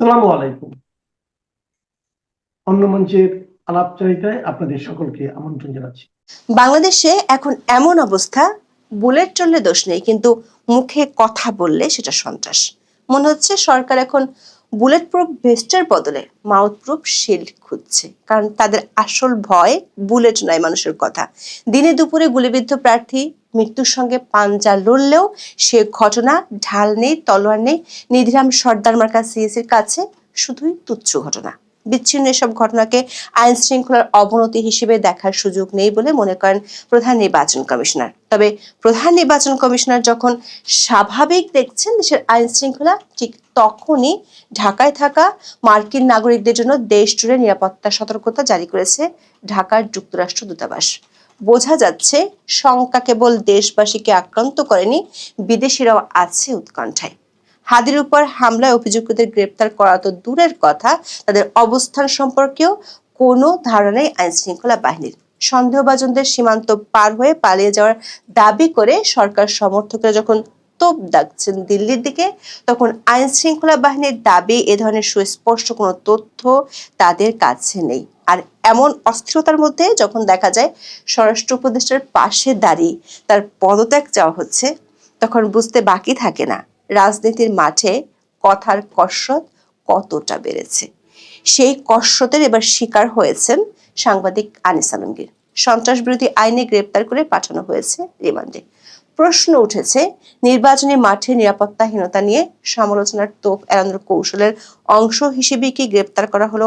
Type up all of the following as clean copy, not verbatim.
আসসালামু আলাইকুম। অন্য মঞ্চের আলাপচারিতায় আপনাদের সকলকে আমন্ত্রণ জানাচ্ছি। বাংলাদেশে এখন এমন অবস্থা, বুলেট চললে দোষ নেই, কিন্তু মুখে কথা বললে সেটা সন্ত্রাস। মনে হচ্ছে সরকার এখন বুলেট প্রুফ ভেস্টের বদলে মাউথ প্রুফ শিল্ড খুঁজছে, কারণ তাদের আসল ভয় বুলেট নয়, মানুষের কথা। দিনে দুপুরে গুলিবিদ্ধ প্রার্থী মৃত্যুর সঙ্গে পাঞ্জা লড়লেও সে ঘটনা ঢাল নেই, তলোয়ার নেই। নিধিরাম সর্দার মার্কা সিএসির কাছে শুধুই তুচ্ছ ঘটনা। বিচ্ছিন্ন এসব ঘটনাকে আইন শৃঙ্খলার অবনতি হিসেবে দেখার সুযোগ নেই বলে মনে করেন প্রধান নির্বাচন কমিশনার। তবে প্রধান নির্বাচন কমিশনার যখন স্বাভাবিক দেখছেন দেশের আইন শৃঙ্খলা, ঠিক তখনই ঢাকায় থাকা মার্কিন নাগরিকদের জন্য দেশ জুড়ে নিরাপত্তা সতর্কতা জারি করেছে ঢাকার যুক্তরাষ্ট্র দূতাবাস। বোঝা যাচ্ছে শঙ্কা কেবল দেশবাসীকে আক্রান্ত করেনি, বিদেশিরাও আছে উৎকণ্ঠায়। হাদির উপর হামলায় অভিযুক্তদের গ্রেপ্তার করা তো দূরের কথা, তাদের অবস্থান সম্পর্কেও কোনো ধারণা নেই আইন শৃঙ্খলা বাহিনীর। সন্দেহভাজনদের সীমান্ত পার হয়ে পালিয়ে যাওয়ার দাবি করে সরকার সমর্থকরা যখন তোপ দাগছেন দিল্লির দিকে, তখন আইন শৃঙ্খলা বাহিনীর দাবি এ ধরনের সুস্পষ্ট কোনো তথ্য তাদের কাছে নেই। আর এমন অস্থিরতার মধ্যে যখন দেখা যায় স্বরাষ্ট্র উপদেষ্টার পাশে দাঁড়িয়ে তার পদত্যাগ চাওয়া হচ্ছে, তখন বুঝতে বাকি থাকে না রাজনীতির মাঠে কথার কসরত কতটা বেড়েছে। সেই কসরতের এবার শিকার হয়েছেন সাংবাদিক আনিস আলমগীর। সন্ত্রাস বিরোধী আইনে গ্রেপ্তার করে পাঠানো হয়েছে রিমান্ডে। প্রশ্ন উঠেছে, নির্বাচনী মাঠে নিরাপত্তাহীনতা নিয়ে সমালোচনার তোপ এড়ানোর কৌশলের অংশ হিসেবে কি গ্রেপ্তার করা হলো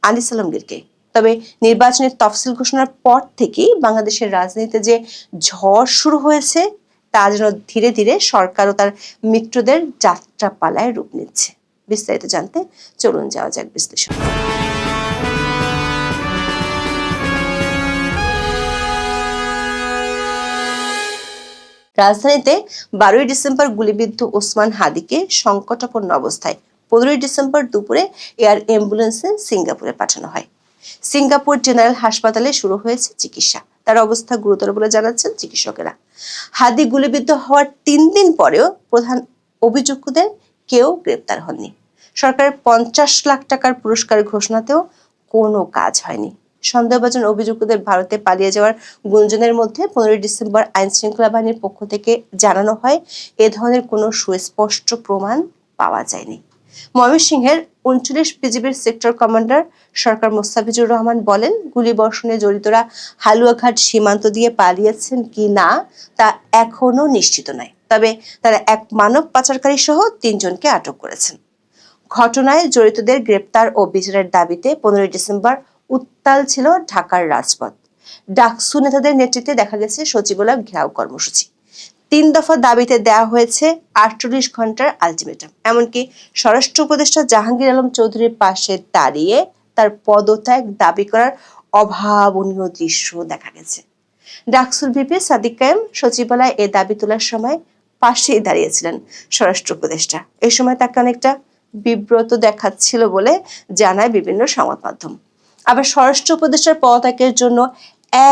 আনিস আলমগীরকে? তবে নির্বাচনের তফসিল ঘোষণার পর থেকেই বাংলাদেশের রাজনীতিতে যে ঝড় শুরু হয়েছে, তা যেন ধীরে ধীরে সরকার ও তার মিত্রদের যাত্রা পালায় রূপ নিচ্ছে। বিস্তারিত জানতে চলুন যাওয়া যাক বিশ্লেষণ। রাজধানীতে 12ই ডিসেম্বর গুলিবিদ্ধ ওসমান হাদিকে সংকটাপন্ন অবস্থায় 15ই ডিসেম্বর দুপুরে এয়ার অ্যাম্বুলেন্সে সিঙ্গাপুরে পাঠানো হয়। সিঙ্গাপুর জেনারেল হাসপাতালে শুরু হয়েছে চিকিৎসা। তার অবস্থা গুরুতর বলে জানাচ্ছেন চিকিৎসকেরা। হাদি গুলিবিদ্ধ হওয়ার 3 দিন পরেও প্রধান অভিযুক্তদের কেউ গ্রেপ্তার হননি। সরকারের 50 লাখ টাকার পুরস্কার ঘোষণাতেও কোনো কাজ হয়নি। সন্দেহভাজন অভিযুক্তদের ভারতে পালিয়ে যাওয়ার গুঞ্জনের মধ্যে 15ই ডিসেম্বর আইন শৃঙ্খলা বাহিনীর পক্ষ থেকে জানানো হয়, এ ধরনের কোনো সুস্পষ্ট প্রমাণ পাওয়া যায়নি। ময়মনসিংহের 39 বিজিবির সেক্টর কমান্ডার সরকার মোস্তাফিজুর রহমান বলেন, গুলিবর্ষণে জড়িতরা হালুয়াঘাট সীমান্ত দিয়ে পালিয়েছেন কি না তা এখনো নিশ্চিত নয়। তবে তারা এক মানব পাচারকারী সহ 3 জনকে আটক করেছেন। ঘটনায় জড়িতদের গ্রেপ্তার ও বিচারের দাবিতে 15ই ডিসেম্বর উত্তাল ছিল ঢাকার রাজপথ। ডাকসু নেতাদের নেতৃত্বে দেখা গেছে সচিবালয় ঘেরাও কর্মসূচি। 3 দফা দাবিতে দেওয়া হয়েছে 48 ঘন্টার আলটিমেটাম। এমনকি স্বরাষ্ট্র উপদেষ্টা জাহাঙ্গীর আলম চৌধুরীর পাশে দাঁড়িয়ে তার পদত্যাগ দাবি করার অভাবনীয় দৃশ্য দেখা গেছে। ডাকসুর ভিপি সাদিক কায়েম সচিবালয়ে এ দাবি তোলার সময় পাশেই দাঁড়িয়েছিলেন স্বরাষ্ট্র উপদেষ্টা। এই সময় তাকে অনেকটা বিব্রত দেখাচ্ছিল বলে জানায় বিভিন্ন সংবাদ মাধ্যম। আবার স্বরাষ্ট্র উপদেষ্টার পদত্যাগের জন্য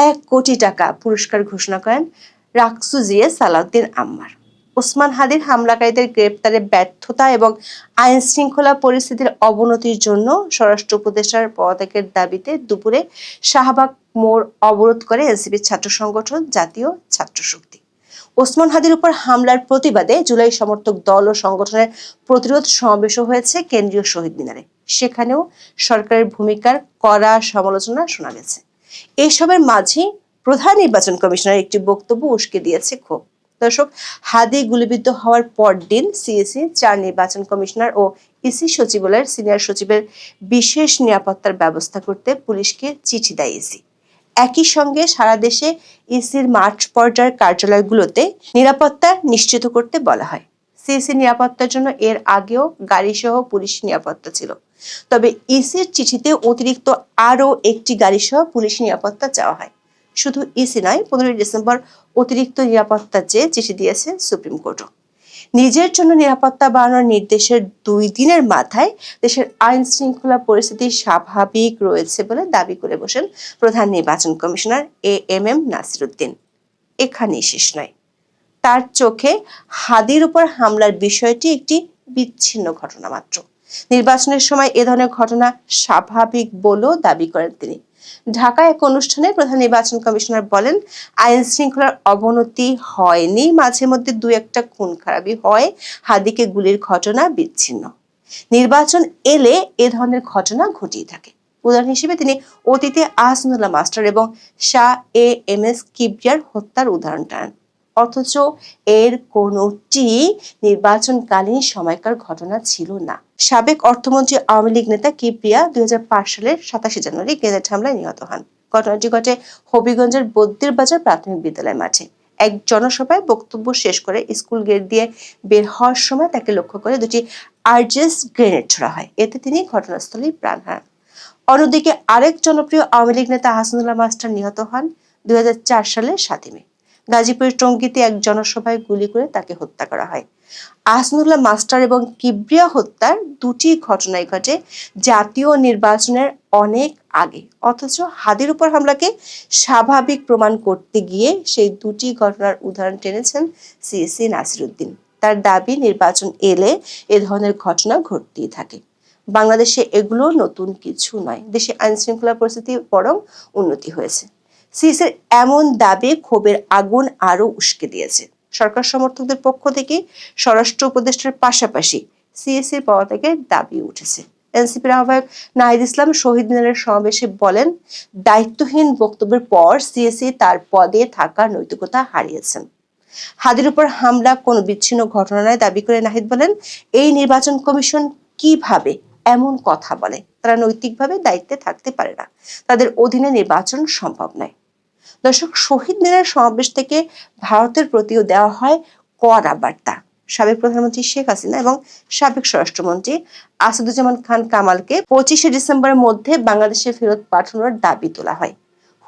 1 কোটি টাকা পুরস্কার ঘোষণা করেন রাকসু জিএ সালাউদ্দিন আম্মার। ওসমান হাদির হামলাকারীদের গ্রেপ্তারে ব্যর্থতা এবং আইন শৃঙ্খলা পরিস্থিতির অবনতির জন্য স্বরাষ্ট্র উপদেষ্টার পদত্যাগের দাবিতে দুপুরে শাহবাগ মোড় অবরোধ করে এনসিপির ছাত্র সংগঠন জাতীয় ছাত্র শক্তি। ওসমান হাদির উপর হামলার প্রতিবাদে জুলাই সমর্থক দল ও সংগঠনের প্রতিরোধ সমাবেশও হয়েছে কেন্দ্রীয় শহীদ মিনারে। সেখানেও সরকারের ভূমিকার কড়া সমালোচনা শোনা গেছে। এসবের মাঝে প্রধান নির্বাচন কমিশনার একটি বক্তব্য উস্কে দিয়েছে ক্ষোভ। দর্শক, হাদি গুলিবিদ্ধ হওয়ার পরদিন সিএসি 4 নির্বাচন কমিশনার ও ইসি সচিবালয়ের সিনিয়র সচিবের বিশেষ নিরাপত্তার ব্যবস্থা করতে পুলিশকে চিঠি দেয় ইসি। একই সঙ্গে সারা দেশে ইসির মাঠ পর্যায়ের কার্যালয়গুলোতে নিরাপত্তা নিশ্চিত করতে বলা হয়। সিএসি নিরাপত্তার জন্য এর আগেও গাড়ি সহ পুলিশ নিরাপত্তা ছিল। তবে ইসির চিঠিতে অতিরিক্ত আরও একটি গাড়ি সহ পুলিশ নিরাপত্তা চাওয়া হয়। শুধু ইসি নয়, 15ই ডিসেম্বর অতিরিক্ত নিরাপত্তা চেয়ে চিঠি দিয়েছে সুপ্রিম কোর্টও। নিজের জন্য নিরাপত্তা বাড়ানোর নির্দেশের 2 দিনের মাথায় দেশের আইন শৃঙ্খলা পরিস্থিতি স্বাভাবিক রয়েছে বলে দাবি করে বসেন প্রধান নির্বাচন কমিশনার এএমএম নাসির উদ্দিন। এখানেই শেষ নয়। তার চোখে হাদির উপর হামলার বিষয়টি একটি বিচ্ছিন্ন ঘটনা মাত্র। নির্বাচনের সময় এ ধরনের ঘটনা স্বাভাবিক বলেও দাবি করেন তিনি। ঢাকায় এক অনুষ্ঠানে প্রধান নির্বাচন কমিশনার বলেন, আইন শৃঙ্খলার অবনতি হয়নি, মাঝে মধ্যে দু একটা খুন খারাপি হয়, হাদিকে গুলির ঘটনা বিচ্ছিন্ন। নির্বাচন এলে এ ধরনের ঘটনা ঘটিয়ে থাকে। উদাহরণ হিসেবে তিনি অতীতে আহসানুল্লাহ মাস্টার এবং শাহ এম এস কিবরিয়ার হত্যার উদাহরণ টানেন। অথচ এর কোনটি নির্বাচনকালীন সময়কার ঘটনা ছিল না। সাবেক অর্থমন্ত্রী আওয়ামী লীগ নেতা কিবরিয়া 2005 সালের 27 জানুয়ারি গ্রেনেড হামলায় নিহত হন। ঘটনাটি ঘটে হবিগঞ্জের বদ্দির বাজার প্রাথমিক বিদ্যালয় মাঠে। এক জনসভায় বক্তব্য শেষ করে স্কুল গেট দিয়ে বের হওয়ার সময় তাকে লক্ষ্য করে দুটি আরজেস গ্রেনেড ছোড়া হয়। এতে তিনি ঘটনাস্থলেই প্রাণ হারান। অন্যদিকে আরেক জনপ্রিয় আওয়ামী লীগ নেতা আহসানুল্লাহ মাস্টার নিহত হন 2004 সালের 7 মে। গাজীপুরের টঙ্গীতে এক জনসভায় গুলি করে তাকে হত্যা করা হয়। আহসানুল্লাহ মাস্টার এবং কিবরিয়া হত্যার দুটি ঘটনাই ঘটে জাতীয় নির্বাচনের অনেক আগে, অথচ হাদির উপর হামলাকে স্বাভাবিক প্রমাণ করতে গিয়ে সেই দুটি ঘটনার উদাহরণ টেনেছেন সিএসি নাসির উদ্দিন। তার দাবি, নির্বাচন এলে এ ধরনের ঘটনা ঘটতেই থাকে। বাংলাদেশে এগুলো নতুন কিছু নয়, দেশে আইন শৃঙ্খলা পরিস্থিতি বরং উন্নতি হয়েছে। সিএসির এমন দাবি ক্ষোভের আগুন আরো উস্কে দিয়েছে। সরকার সমর্থকদের পক্ষ থেকে স্বরাষ্ট্র উপদেষ্টার পাশাপাশি সিএসির পদত্যাগের দাবি উঠেছে। এনসিপির আহ্বায়ক নাহিদ ইসলাম শহীদ মিনারের সমাবেশে বলেন, দায়িত্বহীন বক্তব্যের পর সিএসি তার পদে থাকার নৈতিকতা হারিয়েছেন। হাদির উপর হামলা কোনো বিচ্ছিন্ন ঘটনা নয় দাবি করে নাহিদ বলেন, এই নির্বাচন কমিশন কিভাবে এমন কথা বলে? তারা নৈতিকভাবে দায়িত্বে থাকতে পারে না, তাদের অধীনে নির্বাচন সম্ভব নয়। দর্শক, শহীদ মিনার সমাবেশ থেকে ভারতের প্রতিও দেওয়া হয় কড়া বার্তা। সাবেক প্রধানমন্ত্রী শেখ হাসিনা এবং সাবেক স্বরাষ্ট্রমন্ত্রী আসাদুজ্জামান খান কামালকে 25শে ডিসেম্বরের মধ্যে বাংলাদেশে ফেরত পাঠানোর দাবি তোলা হয়।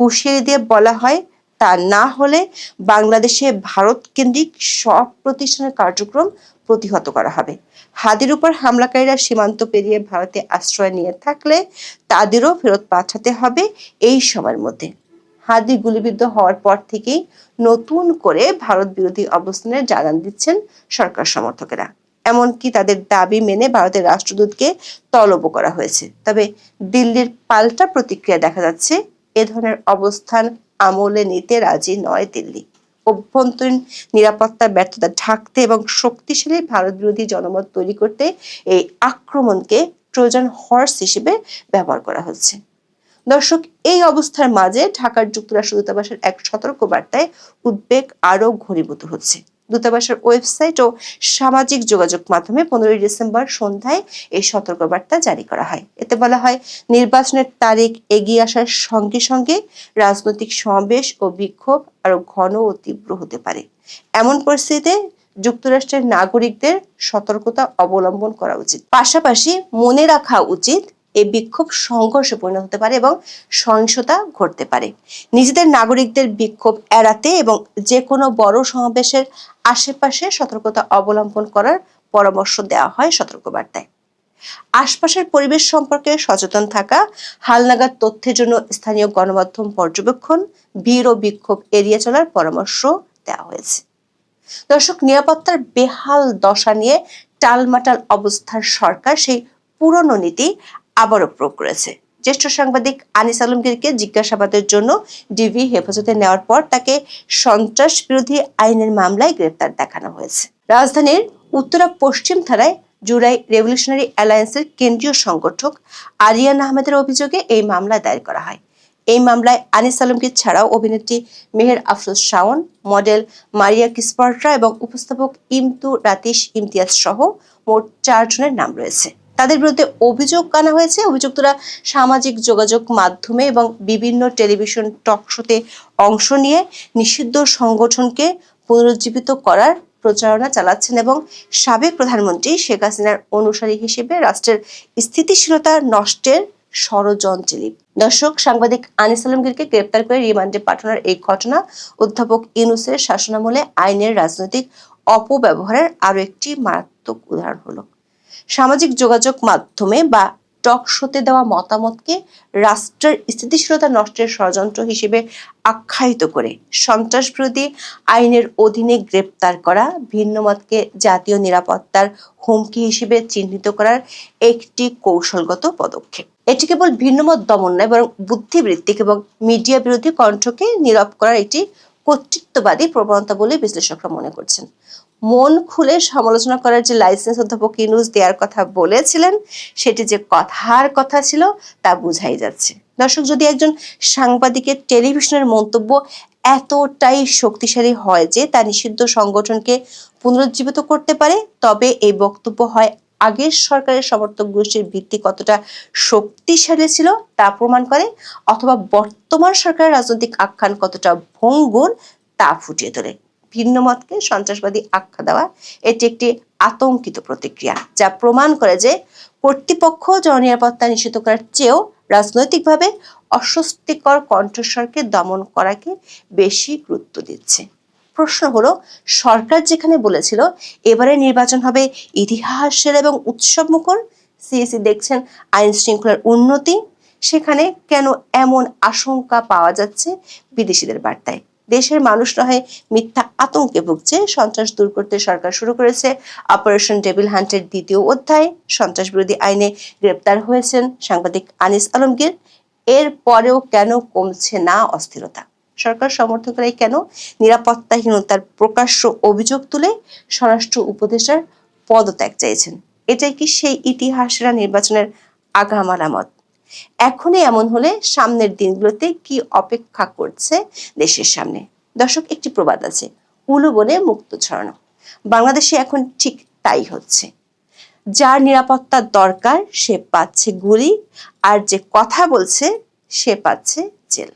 হুঁশিয়ারি দিয়ে বলা হয়, তা না হলে বাংলাদেশে ভারত কেন্দ্রিক সব প্রতিষ্ঠানের কার্যক্রম প্রতিহত করা হবে। হাদির উপর হামলাকারীরা সীমান্ত পেরিয়ে ভারতে আশ্রয় নিয়ে থাকলে তাদেরও ফেরত পাঠাতে হবে এই সময়ের মধ্যে। হাদি গুলিবিদ্ধ হওয়ার পর থেকেই নতুন করে ভারত বিরোধী অবস্থানের জানান দিচ্ছেন সরকার সমর্থকেরা। এমনকি তাদের দাবি মেনে ভারতের রাষ্ট্রদূতকে তলবও করা হয়েছে। তবে দিল্লির পাল্টা প্রতিক্রিয়া দেখা যাচ্ছে, এ ধরনের অবস্থান আমলে নিতে রাজি নয় দিল্লি। অভ্যন্তরীণ নিরাপত্তার ব্যর্থতা ঢাকতে এবং শক্তিশালী ভারত বিরোধী জনমত তৈরি করতে এই আক্রমণকে ট্রোজান হর্স হিসেবে ব্যবহার করা হচ্ছে। দর্শক, এই অবস্থার মাঝে ঢাকার যুক্তরাষ্ট্র দূতাবাসের এক সতর্ক বার্তায় উদ্বেগ আরো ঘনীভূত হচ্ছে। দূতাবাসের ওয়েবসাইট ও সামাজিক যোগাযোগ মাধ্যমে 15 ডিসেম্বর সন্ধ্যায় এই সতর্কবার্তা জারি করা হয়। এতে বলা হয়, নির্বাচনের তারিখ এগিয়ে আসার সঙ্গে সঙ্গে রাজনৈতিক সমাবেশ ও বিক্ষোভ আরো ঘন ও তীব্র হতে পারে। এমন পরিস্থিতিতে যুক্তরাষ্ট্রের নাগরিকদের সতর্কতা অবলম্বন করা উচিত। পাশাপাশি মনে রাখা উচিত, এই বিক্ষোভ সংঘর্ষে পরিণত হতে পারে এবং সহিংসতা ঘটতে পারে। নিজেদের নাগরিকদের বিক্ষোভ এড়াতে এবং যে কোনো বড় সমাবেশের আশেপাশে সতর্কতা অবলম্বন করার পরামর্শ দেওয়া হয় সতর্কবার্তায়। আশপাশের পরিবেশ সম্পর্কে সচেতন থাকা, হালনাগাদ তথ্যের জন্য স্থানীয় গণমাধ্যম পর্যবেক্ষণ, ভিড় ও বিক্ষোভ এড়িয়ে চলার পরামর্শ দেওয়া হয়েছে। দর্শক, নিরাপত্তার বেহাল দশা নিয়ে টালমাটাল অবস্থার সরকার সেই পুরনো নীতি আবারও প্রয়োগ করেছে। জ্যেষ্ঠ সাংবাদিক আনিস আলমগীরকে জিজ্ঞাসাবাদের জন্য ডিবি হেফাজতে নেওয়ার পর তাকে সন্ত্রাস বিরোধী আইনের মামলায় গ্রেপ্তার দেখানো হয়েছে। রাজধানীর উত্তরা পশ্চিম থানায় জুলাই রেভলিউশনারি অ্যালায়েন্সের কেন্দ্রীয় সংগঠক আরিয়ান আহমেদের অভিযোগে এই মামলা দায়ের করা হয়। এই মামলায় আনিস আলমগীর ছাড়াও অভিনেত্রী মেহের আফরোজ শাওন, মডেল মারিয়া কিসপার্ট্রা এবং উপস্থাপক ইমতু রাতিশ ইমতিয়াজ সহ মোট 4 জনের নাম রয়েছে। তাদের বিরুদ্ধে অভিযোগ আনা হয়েছে। অভিযুক্তরা সামাজিক যোগাযোগ মাধ্যমে এবং বিভিন্ন টেলিভিশন টক শোতে অংশ নিয়ে নিষিদ্ধ সংগঠনকে পুনরুজ্জীবিত করার প্রচারণা চালাচ্ছেন এবং সাবেক প্রধানমন্ত্রী শেখ হাসিনার অনুসারী হিসেবে রাষ্ট্রের স্থিতিশীলতা নষ্টের ষড়যন্ত্রে লিপ্ত। দর্শক, সাংবাদিক আনিস আলমগীরকে গ্রেপ্তার করে রিমান্ডে পাঠানোর এই ঘটনা অধ্যাপক ইউনূসের শাসনামলে আইনের রাজনৈতিক অপব্যবহারের আরো একটি মারাত্মক উদাহরণ হলো। সামাজিক যোগাযোগ মাধ্যমে বা টক শোতে দেওয়া মতামতকে রাষ্ট্রের স্থিতিশীলতা নষ্টের ষড়যন্ত্র হিসেবে আখ্যায়িত করে সন্ত্রাস বিরোধী আইনের অধীনে গ্রেপ্তার করা, ভিন্নমতকে জাতীয় নিরাপত্তার হুমকি হিসেবে চিহ্নিত করার একটি কৌশলগত পদক্ষেপ। এটি কেবল ভিন্নমত দমন নয়, বরং বুদ্ধিবৃত্তিক এবং মিডিয়া বিরোধী কণ্ঠকে নীরব করার একটি কর্তৃত্ববাদী প্রবণতা বলে বিশ্লেষকরা মনে করছেন। মন খুলে সমালোচনা করার যে লাইসেন্স অধ্যাপক ইউনূস দেওয়ার কথা বলেছিলেন, সেটি যে কথার কথা ছিল তা বোঝাই যাচ্ছে। দর্শক, যদি একজন সাংবাদিকের টেলিভিশনের মন্তব্য এতটাই শক্তিশালী হয় যে তা নিষিদ্ধ সংগঠনকে পুনরুজ্জীবিত করতে পারে, তবে এই বক্তব্য হয় আগের সরকারের সমর্থক গোষ্ঠীর ভিত্তি কতটা শক্তিশালী ছিল তা প্রমাণ করে, অথবা বর্তমান সরকারের রাজনৈতিক আখ্যান কতটা ভঙ্গুর তা ফুটিয়ে তোলে। ভিন্ন মতকে সন্ত্রাসবাদী আখ্যা দেওয়া এটি একটি আতঙ্কিত প্রতিক্রিয়া, যা প্রমাণ করে যে কর্তৃপক্ষ জননিরাপত্তা নিশ্চিত করার চেয়েও রাজনৈতিকভাবে অস্বস্তিকর কণ্ঠস্বরকে দমন করাকে বেশি গুরুত্ব দিচ্ছে। প্রশ্ন হলো, সরকার যেখানে বলেছিল এবারে নির্বাচন হবে ইতিহাসের এবং উৎসব মুখর, সিএসি দেখছেন আইন শৃঙ্খলার উন্নতি, সেখানে কেন এমন আশঙ্কা পাওয়া যাচ্ছে বিদেশিদের বার্তায়? দেশের মানুষ নয় মিথ্যা আতঙ্কে ভুগছে। সন্ত্রাস দূর করতে সরকার শুরু করেছে অপারেশন ডেভিল হান্টের দ্বিতীয় অধ্যায়। সন্ত্রাস বিরোধী আইনে গ্রেপ্তার হয়েছেন সাংবাদিক আনিস আলমগীর। এর পরেও কেন কমছে না অস্থিরতা? সরকার সমর্থকরাই কেন নিরাপত্তাহীনতার প্রকাশ্য অভিযোগ তুলে স্বরাষ্ট্র উপদেষ্টার পদত্যাগ চাইছেন? এটাই কি সেই ইতিহাসেরা নির্বাচনের আগাম আলামত? এখনই এমন হলে সামনের দিনগুলোতে কি অপেক্ষা করছে দেশের সামনে? দর্শক, একটি প্রবাদ আছে, উলু বনে মুক্ত ছড়ানো। বাংলাদেশে এখন ঠিক তাই হচ্ছে। যার নিরাপত্তার দরকার সে পাচ্ছে গুলি, আর যে কথা বলছে সে পাচ্ছে জেল।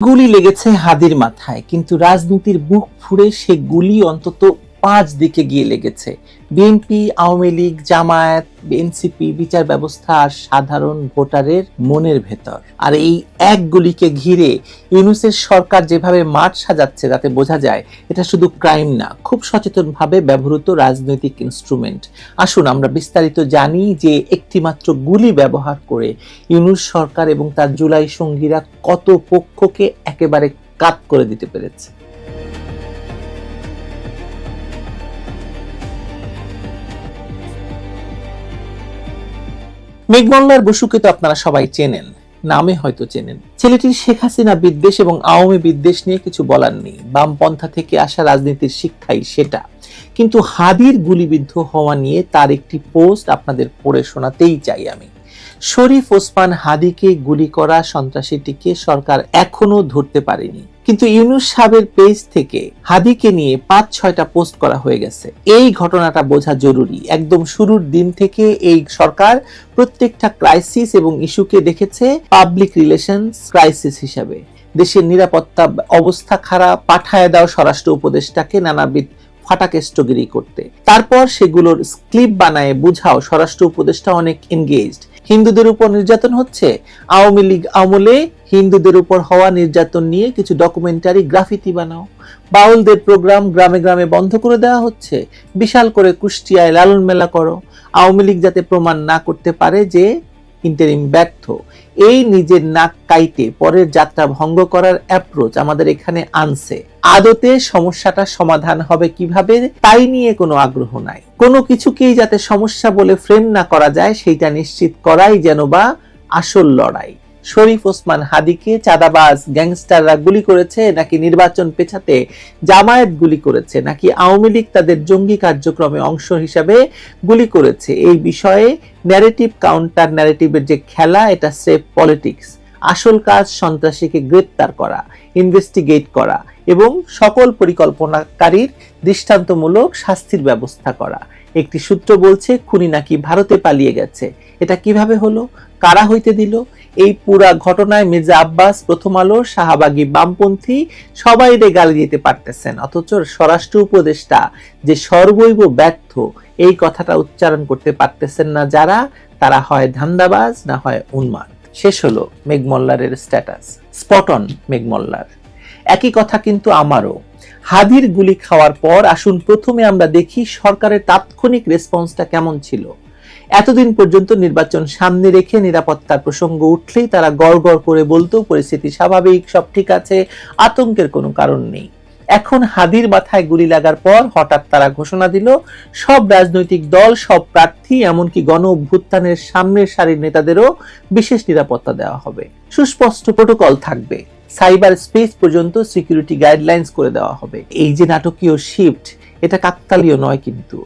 গুলি লেগেছে হাদির মাথায়, কিন্তু রাজনীতির বুক ফুঁড়ে সে গুলি অন্তত 5 দিকে গিয়ে লেগেছে। বিএনপি, আওয়ামী লীগ, জামায়াত, এনসিপি, বিচার ব্যবস্থা আর সাধারণ ভোটারের মনের ভেতর। আর এই এক গুলিকে ঘিরে ইউনূসের সরকার যেভাবে মাঠ সাজাচ্ছে, তাতে বোঝা যায় এটা শুধু ক্রাইম না, খুব সচেতনভাবে ব্যবহৃত রাজনৈতিক ইনস্ট্রুমেন্ট। আসুন আমরা বিস্তারিত জানি যে একটি মাত্র গুলি ব্যবহার করে ইউনূস সরকার এবং তার জুলাই সঙ্গীরা কত পক্ষকে একেবারে কাত করে দিতে পেরেছে। মেঘমল্লার বসুকে তো আপনারা সবাই চেনেন, নামে হয়তো চেনেন। ছেলেটির শেখ হাসিনা বিদ্বেষ এবং আওয়ামী বিদ্বেষ নিয়ে কিছু বলার নেই, বামপন্থা থেকে আসা রাজনীতির শিক্ষাই সেটা। কিন্তু হাদির গুলিবিদ্ধ হওয়া নিয়ে তার একটি পোস্ট আপনাদের পড়ে শোনাতেই চাই আমি। শরীফ ওসমান হাদিকে গুলি করা সন্ত্রাসীটিকে সরকার এখনো ধরতে পারেনি, কিন্তু ইউনূস সাহেবের পেজ থেকে হাদিকে নিয়ে 5-6টা পোস্ট করা হয়ে গেছে। এই ঘটনাটা বোঝা জরুরি। একদম শুরুর দিন থেকে এই সরকার প্রত্যেকটা ক্রাইসিস এবং ইস্যুকে দেখেছে পাবলিক রিলেশনস ক্রাইসিস হিসাবে। দেশের নিরাপত্তা অবস্থা খারাপ, পাঠায় দাও স্বরাষ্ট্র উপদেষ্টাকে নানাবিধ ফাটাকেষ্টগিরি করতে, তারপর সেগুলোর ক্লিপ বানায় বুঝাও স্বরাষ্ট্র উপদেষ্টা অনেক এনগেজড। হিন্দুদের উপর নির্যাতন হচ্ছে, আওয়ামী লীগ আমলে হিন্দুদের উপর হওয়া নির্যাতন নিয়ে কিছু ডকুমেন্টারি গ্রাফিতি বানাও। বাউলদের প্রোগ্রাম গ্রামে গ্রামে বন্ধ করে দেওয়া হচ্ছে, বিশাল করে কুষ্টিয়ায় লালন মেলা করো। আওয়ামী লীগ যাতে প্রমাণ না করতে পারে যে ইন্টারিম ব্যর্থ, এই নিজের নাক কাইটে পরের যাত্রা ভঙ্গ করার অ্যাপ্রোচ আমাদের এখানে আনছে। আদতে সমস্যাটা সমাধান হবে কিভাবে তাই নিয়ে কোনো আগ্রহ নাই। কোনো কিছুকেই যাতে সমস্যা বলে ফ্রেম না করা যায় সেইটা নিশ্চিত করাই যেন বা আসল লড়াই। শরীফ ওসমান হাদিকে চাঁদাবাজ গ্যাংস্টাররা গুলি করেছে, নাকি নির্বাচন পেছাতে জামায়াত গুলি করেছে, নাকি আওয়ামী লীগ তাদের জঙ্গি কার্যক্রমে অংশ হিসাবে গুলি করেছে, এই বিষয়ে ন্যারেটিভ কাউন্টার ন্যারেটিভের যে খেলা, এটা সেফ পলিটিক্স। আসল কাজ সন্ত্রাসীকে গ্রেপ্তার করা, ইনভেস্টিগেট করা এবং সকল পরিকল্পনাকারীর দৃষ্টান্তমূলক শাস্তির ব্যবস্থা করা। একটি সূত্র বলছে খুনি নাকি ভারতে পালিয়ে গেছে। এটা কিভাবে হলো, কারা হইতে দিল? এই পুরা ঘটনায় মির্জা আব্বাস, প্রথম আলো, শাহবাগী বামপন্থী সবাই গালি দিতে পারতেছেন, অথচ স্বরাষ্ট্র উপদেষ্টা যে সর্বৈব ব্যর্থ এই কথাটা উচ্চারণ করতে পারতেছেন না যারা, তারা হয় ধান্দাবাজ না হয় উন্মাদ। শেষ হলো মেঘমল্লারের স্ট্যাটাস, স্পট অন মেঘমল্লার। একই কথা কিন্তু আমারও। হাদির গুলি খাওয়ার পর আসুন প্রথমে আমরা দেখি সরকারের তাৎক্ষণিক রেসপন্সটা কেমন ছিল। এতদিন পর্যন্ত নির্বাচন সামনে রেখে নিরাপত্তার প্রসঙ্গ উঠলেই তারা গড়গড় করে বলতো পরিস্থিতি স্বাভাবিক, সব ঠিক আছে, আতঙ্কের কোনো কারণ নেই। এখন হাদির মাথায় গুলি লাগার পর হঠাৎ তারা ঘোষণা দিল সব রাজনৈতিক দল, সব প্রার্থী, এমনকি গণ অভ্যুত্থানের সামনের সারির নেতাদেরও বিশেষ নিরাপত্তা দেওয়া হবে, সুস্পষ্ট প্রোটোকল থাকবে, সাইবার স্পেস পর্যন্ত সিকিউরিটি গাইডলাইন্স করে দেওয়া হবে। এই যে নাটকীয় শিফট, এটা কাকতালীয় নয় কিন্তু।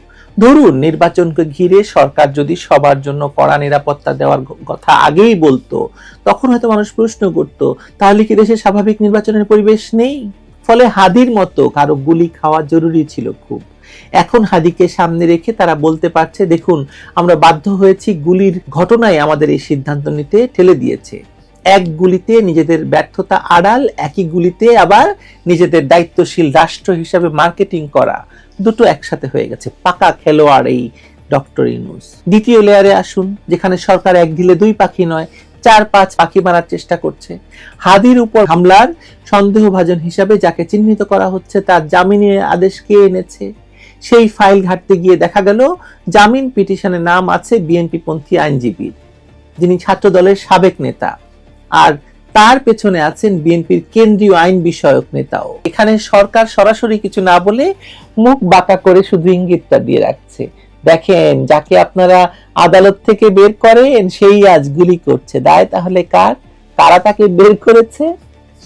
ধরুন নির্বাচনকে ঘিরে সরকার যদি সবার জন্য কড়া নিরাপত্তা দেওয়ার কথা আগেই বলতো, তখন হয়তো মানুষ প্রশ্ন করতো তাহলে কি দেশে স্বাভাবিক নির্বাচনের পরিবেশ নেই? ফলে হাদির মতো কারো গুলি খাওয়া জরুরি ছিল খুব। এখন হাদিকে সামনে রেখে তারা বলতে পারছে দেখুন আমরা বাধ্য হয়েছি, গুলির ঘটনায় আমাদের এই সিদ্ধান্ত নিতে ঠেলে দিয়েছে। এক গুলিতে নিজেদের ব্যর্থতা আড়াল, একই গুলিতে আবার নিজেদের দায়িত্বশীল রাষ্ট্র হিসাবে মার্কেটিং করা, দুটো একসাথে হয়ে গেছে। পাকা খেলোয়াড় এই ডক্টর ইউনূস। দ্বিতীয় লেয়ারে আসুন, যেখানে সরকার এক ঢিলে দুই পাখি নয়, 4-5 পাখি মারার চেষ্টা করছে। হাদির উপর হামলার সন্দেহভাজন হিসাবে যাকে চিহ্নিত করা হচ্ছে তার জামিনের আদেশ কে এনেছে? সেই ফাইল ঘাটতে গিয়ে দেখা গেল জামিন পিটিশনের নাম আছে বিএনপি পন্থী আইনজীবীর, যিনি ছাত্র দলের সাবেক নেতা, আর তার পেছনে আছেন বিএনপির কেন্দ্রীয় আইন বিষয়ক নেতাও। এখানে সরকার সরাসরি কিছু না বলে মুখ বাঁকা করে শুধু ইঙ্গিতটা দিয়ে রাখছে, দেখেন যাকে আপনারা আদালত থেকে বের করেন সেই আজ গুলি করছে, দায় তাহলে কার? কারা তাকে বের করেছে?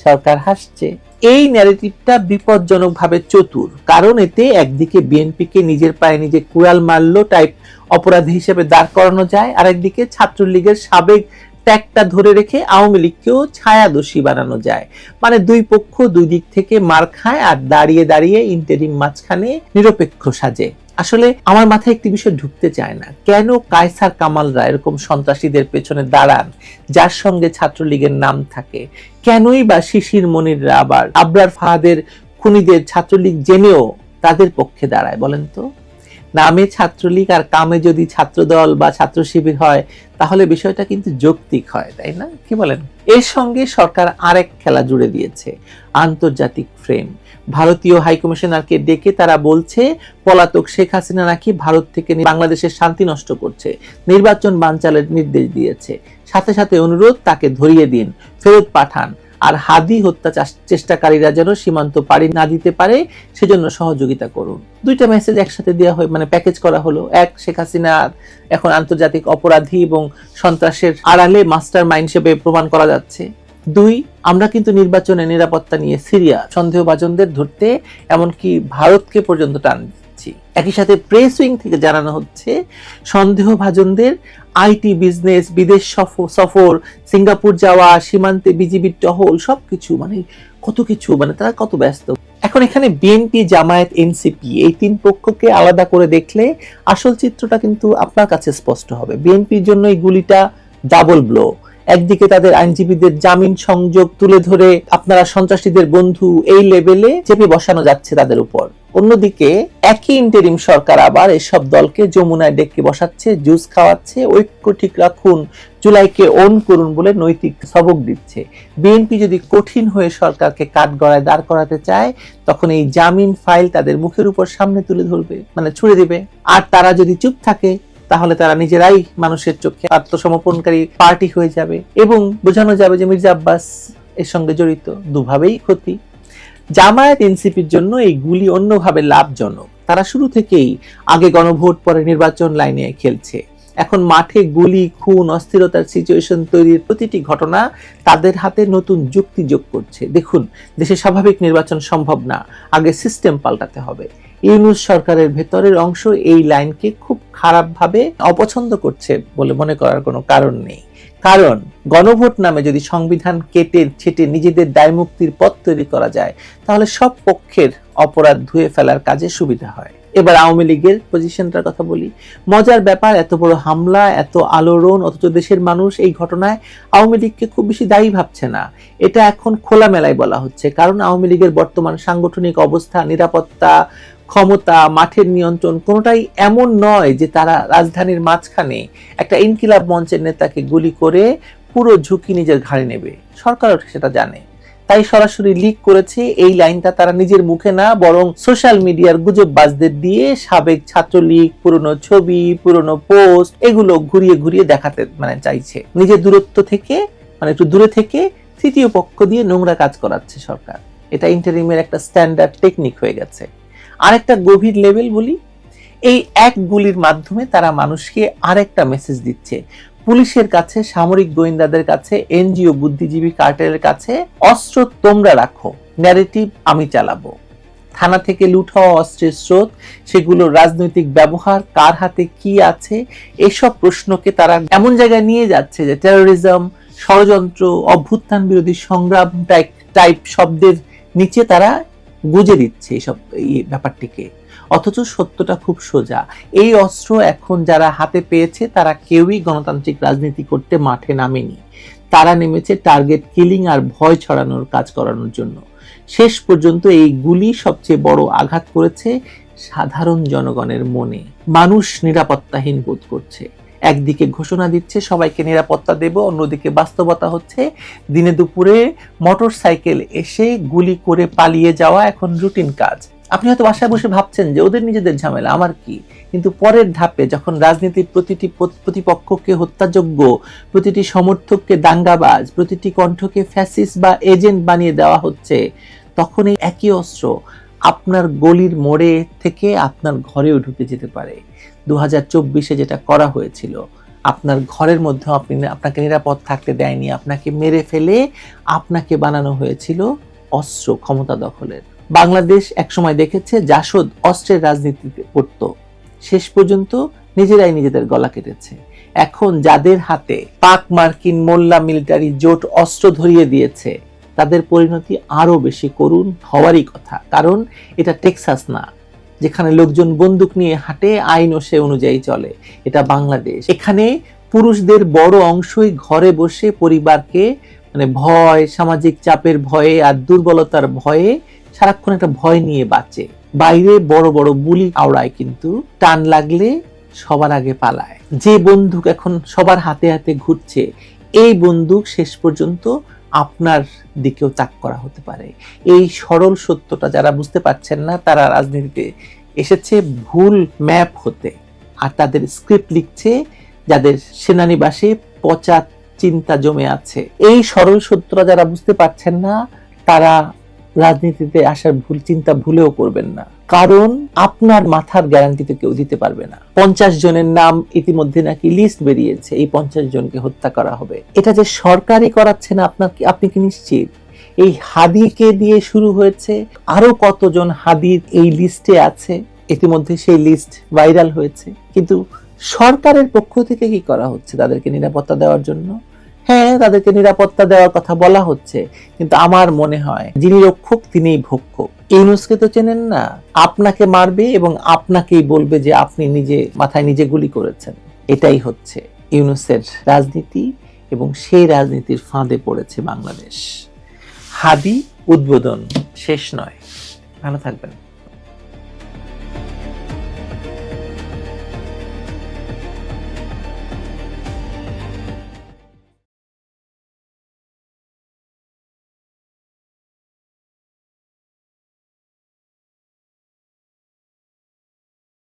সরকার হাসছে। এই ন্যারেটিভটা বিপজ্জনকভাবে চতুর, কারণ এতে একদিকে বিএনপিকে নিজের পায়ে নিজে কুড়াল মারলো টাইপ অপরাধী হিসেবে দাঁড় করানো যায়, আর একদিকে ছাত্রলীগের সাবেক ট্যাগটা ধরে রেখে আওয়ামী লীগকেও ছায়া দোষী বানানো যায়। মানে দুই পক্ষ দুই দিক থেকে মার খায় আর দাঁড়িয়ে দাঁড়িয়ে ইন্টারিম মাঝখানে নিরপেক্ষ সাজে। আসলে আমার মাথায় একটি বিষয় ঢুকতে চায় না, কেন কায়সার কামালরা এরকম সন্ত্রাসীদের পেছনে দাঁড়ান যার সঙ্গে ছাত্রলীগের নাম থাকে? কেনই বা শিশির মনিররা আবার আবরার ফাহাদের খুনিদের ছাত্রলীগ জেনেও তাদের পক্ষে দাঁড়ায় বলেন তো? নামে ছাত্রলীগ আর কামে যদি ছাত্রদল বা ছাত্র শিবির হয় তাহলে বিষয়টা কিন্তু যৌক্তিক হয়, তাই না? কি বলেন? এর সঙ্গে সরকার আরেক খেলা জুড়ে দিয়েছে, আন্তর্জাতিক ফ্রেম। ভারতীয় হাইকমিশনারকে ডেকে তারা বলছে পলাতক শেখ হাসিনা নাকি ভারত থেকে বাংলাদেশের শান্তি নষ্ট করছে, নির্বাচন বানচালের নির্দেশ দিয়েছে, সাথে সাথে অনুরোধ তাকে ধরিয়ে দিন, ফেরত পাঠান, আর হাদি হত্যা চেষ্টাকারীরা যেন সীমান্ত পাড়ি না দিতে পারে সেজন্য সহযোগিতা করুন। দুইটা মেসেজ একসাথে দেওয়া হয়, মানে প্যাকেজ করা হলো। এক, শেখ হাসিনা এখন আন্তর্জাতিক অপরাধী এবং সন্ত্রাসের আড়ালে মাস্টার মাইন্ড হিসেবে প্রমাণ করা যাচ্ছে। দুই, আমরা কিন্তু নির্বাচনে নিরাপত্তা নিয়ে সিরিয়াস, সন্দেহভাজনদের ধরতে এমনকি ভারতকে পর্যন্ত টান দিচ্ছি। একই সাথে প্রেস উইং থেকে জানানো হচ্ছে সন্দেহভাজনদের আইটি বিজনেস, বিদেশ সফর, সিঙ্গাপুর যাওয়া, সীমান্তে বিজিবির টহল, সবকিছু, মানে কত কিছু, মানে তারা কত ব্যস্ত। এখন এখানে বিএনপি, জামায়াত, এনসিপি এই তিন পক্ষকে আলাদা করে দেখলে আসল চিত্রটা কিন্তু আপনার কাছে স্পষ্ট হবে। বিএনপির জন্য এই গুলিটা ডাবল ব্লো। একদিকে তাদের আইনজীবীদের জামিন সংযোগ তুলে ধরে আপনারা সন্ত্রাসীদের বন্ধু এই লেভেলে চেপে বসানো যাচ্ছে তাদের উপর। অন্যদিকে একই ইন্টারিম সরকার আবার এসব দলকে যমুনায় ডেকে বসাচ্ছে, জুস খাওয়াচ্ছে, ঐক্য ঠিক রাখুন, জুলাইকে অন করুন বলে নৈতিক সবক দিচ্ছে। বিএনপি যদি কঠিন হয়ে সরকারকে কাঠগড়ায় দাঁড় করাতে চায় তখন এই জামিন ফাইল তাদের মুখের উপর সামনে তুলে ধরবে, মানে ছুড়ে দিবে। আর তারা যদি চুপ থাকে তাহলে তারা নিজেরাই মানুষের চোখে আত্মসমর্পণকারী পার্টি হয়ে যাবে এবং বোঝানো যাবে যে মির্জা আব্বাস এর সঙ্গে জড়িত। দুভাবেই ক্ষতি। জামায়াত এনসিপির জন্য এই গুলি অন্যভাবে লাভজনক। তারা শুরু থেকেই আগে গণভোট পরে নির্বাচন লাইনে খেলছে। এখন মাঠে গুলি, খুন, অস্থিরতার সিচুয়েশন তৈরির প্রতিটি ঘটনা তাদের হাতে নতুন যুক্তি যোগ করছে। দেখুন, দেশে স্বাভাবিক নির্বাচন সম্ভব না, আগে সিস্টেম পাল্টাতে হবে। ইউনূস সরকারের ভেতরের অংশ এই লাইনকে খুব খারাপভাবে অপছন্দ করছে বলে মনে করার কোনো কারণ নেই। কারণ গণভোট নামে যদি সংবিধান কেটে ছেটে নিজেদের দায়মুক্তির পথ তৈরি করা যায় তাহলে সব পক্ষের অপরাধ ধুয়ে ফেলার কাজে সুবিধা হয়। এবার আওয়ামী লীগের পজিশনটার কথা বলি। মজার ব্যাপার, এত বড় হামলা, এত আলোড়ন, অথচ দেশের মানুষ এই ঘটনায় আওয়ামী লীগকে খুব বেশি দায়ী ভাবছে না। এটা এখন খোলামেলায় বলা হচ্ছে, কারণ আওয়ামী লীগের বর্তমান সাংগঠনিক অবস্থা, নিরাপত্তা, ক্ষমতা, মাঠের নিয়ন্ত্রণ কোনোটাই এমন নয় যে তারা রাজধানীর মাঝখানে একটা ইনকিলাব মঞ্চের নেতাকে গুলি করে পুরো ঝুঁকি নিজের ঘাড়ে নেবে। সরকারও সেটা জানে। তাই সরাসরি লিক করেছে। এই লাইনটা তারা নিজের মুখে না, বরং সোশ্যাল মিডিয়ার গুজববাজদের দিয়ে সাবেক ছাত্রলীগ, পুরনো ছবি, পুরনো পোস্ট এগুলো ঘুরিয়ে ঘুরিয়ে দেখাতে চাইছে। নিজের দূরত্ব থেকে একটু দূরে থেকে তৃতীয় পক্ষ দিয়ে নোংরা কাজ করাচ্ছে সরকার। এটা ইন্টারিমের একটা স্ট্যান্ডার্ড টেকনিক হয়ে গেছে। আরেকটা গভীর লেভেল বলি, এই এক গুলির মাধ্যমে তারা মানুষকে আরেকটা মেসেজ দিচ্ছে। পুলিশের কাছে, সামরিক গোয়েন্দাদের কাছে, এনজিও, বুদ্ধিজীবী কার্টেলের কাছে অস্ত্র তোমরা রাখো, ন্যারেটিভ আমি চালাবো। থানা থেকে লুট হওয়া অস্ত্রের স্রোত, সেগুলো রাজনৈতিক ব্যবহার, কার হাতে কি আছে, এসব প্রশ্নকে তারা এমন জায়গায় নিয়ে যাচ্ছে যে টেরোরিজম, ষড়যন্ত্র, অভ্যুত্থান বিরোধী সংগ্রাম টাইপ শব্দের নিচে তারা গুজে দিচ্ছে এই ব্যাপারটিকে। অথচ সত্যটা খুব সোজা। এই অস্ত্র এখন যারা হাতে পেয়েছে তারা কেউই গণতান্ত্রিক রাজনীতি করতে মাঠে নামেনি। তারা নেমেছে টার্গেট কিলিং আর ভয় ছড়ানোর কাজ করানোর জন্য। শেষ পর্যন্ত এই গুলি সবচেয়ে বড় আঘাত করেছে সাধারণ জনগণের মনে। মানুষ নিরাপত্তাহীন বোধ করছে। একদিকে ঘোষণা দিচ্ছে সবাইকে নিরাপত্তা দেব, অন্যদিকে বাস্তবতা হচ্ছে দিনে দুপুরে মোটরসাইকেল এসে গুলি করে পালিয়ে যাওয়া এখন রুটিন কাজ। আপনি হয়তো বাসায় বসে ভাবছেন যে ওদের নিজেদের ঝামেলা, আমার কি? কিন্তু পরের ধাপে যখন রাজনীতির প্রতিটি প্রতিপক্ষকে হত্যাযোগ্য, প্রতিটি সমর্থককে দাঙ্গাবাজ, প্রতিটি কণ্ঠকে ফ্যাসিস্ট বা এজেন্ট বানিয়ে দেওয়া হচ্ছে, তখন এই একই অস্ত্র আপনার গলির মোড়ে থেকে আপনার ঘরেও ঢুকে যেতে পারে। 2024-এ যেটা করা হয়েছিল, আপনার ঘরের মধ্যে আপনাকে নিরাপদ থাকতে দেয়নি, আপনাকে মেরে ফেলে আপনাকে বানানো হয়েছিল অস্ত্র ক্ষমতা দখলের। বাংলাদেশ একসময় দেখেছে জাসদ অস্ত্রের রাজনীতিতে করত, শেষ পর্যন্ত নিজেরাই নিজেদের গলা কেটেছে। এখন যাদের হাতে পাক মার্কিন মোল্লা মিলিটারি জোট অস্ত্র ধরিয়ে দিয়েছে, তাদের পরিণতি আরো বেশি করুণ হওয়ারই কথা। কারণ এটা টেক্সাস না, যেখানে লোকজন বন্দুক নিয়ে হাঁটে, আইনও সে অনুযায়ী চলে। এটা বাংলাদেশ। এখানে পুরুষদের বড় অংশই ঘরে বসে পরিবারকে ভয়, সামাজিক চাপের ভয়ে আর দুর্বলতার ভয়ে সারাক্ষণ একটা ভয় নিয়ে বাঁচে। বাইরে বড় বড় বুলি আওড়ায়, কিন্তু টান লাগলে সবার আগে পালায়। যে বন্দুক এখন সবার হাতে হাতে ঘুরছে, এই বন্দুক শেষ পর্যন্ত আপনার দিকেও তাক করা হতে পারে। এই সরল সত্যটা যারা বুঝতে পারছেন না, তারা রাজনীতিতে এসেছে ভুল ম্যাপ হতে, আর তাদের স্ক্রিপ্ট লিখছে যাদের সেনানিবাসে পচা চিন্তা জমে আছে। এই সরল সত্যটা যারা বুঝতে পারছেন না, তারা রাজনীতিতে আসার ভুল চিন্তা ভুলেও করবেন না। কারণ আপনার মাথার গ্যারান্টি তো কেউ দিতে পারবে না। 50 জনের নাম ইতিমধ্যে নাকি লিস্ট বেরিয়েছে, এই 50 জনকে হত্যা করা হবে। এটা যে সরকারই করাচ্ছে না, আপনি কি নিশ্চিত? এই হাদিকে দিয়ে শুরু হয়েছে, আরো কতজন হাদির এই লিস্টে আছে, ইতিমধ্যে সেই লিস্ট ভাইরাল হয়েছে। কিন্তু সরকারের পক্ষ থেকে কি করা হচ্ছে তাদেরকে নিরাপত্তা দেওয়ার জন্য? হ্যাঁ, তাদেরকে নিরাপত্তা দেওয়ার কথা বলা হচ্ছে, কিন্তু আমার মনে হয় যিনি রক্ষক তিনিই ভক্ষক। ইউনূসকে তো চেনেন না, আপনাকে মারবে এবং আপনাকেই বলবে যে আপনি নিজে মাথায় নিজে গুলি করেছেন। এটাই হচ্ছে ইউনূসের রাজনীতি, এবং সেই রাজনীতির ফাঁদে পড়েছে বাংলাদেশ। হাদি উদ্বোধন শেষ নয়। ভালো থাকবেন।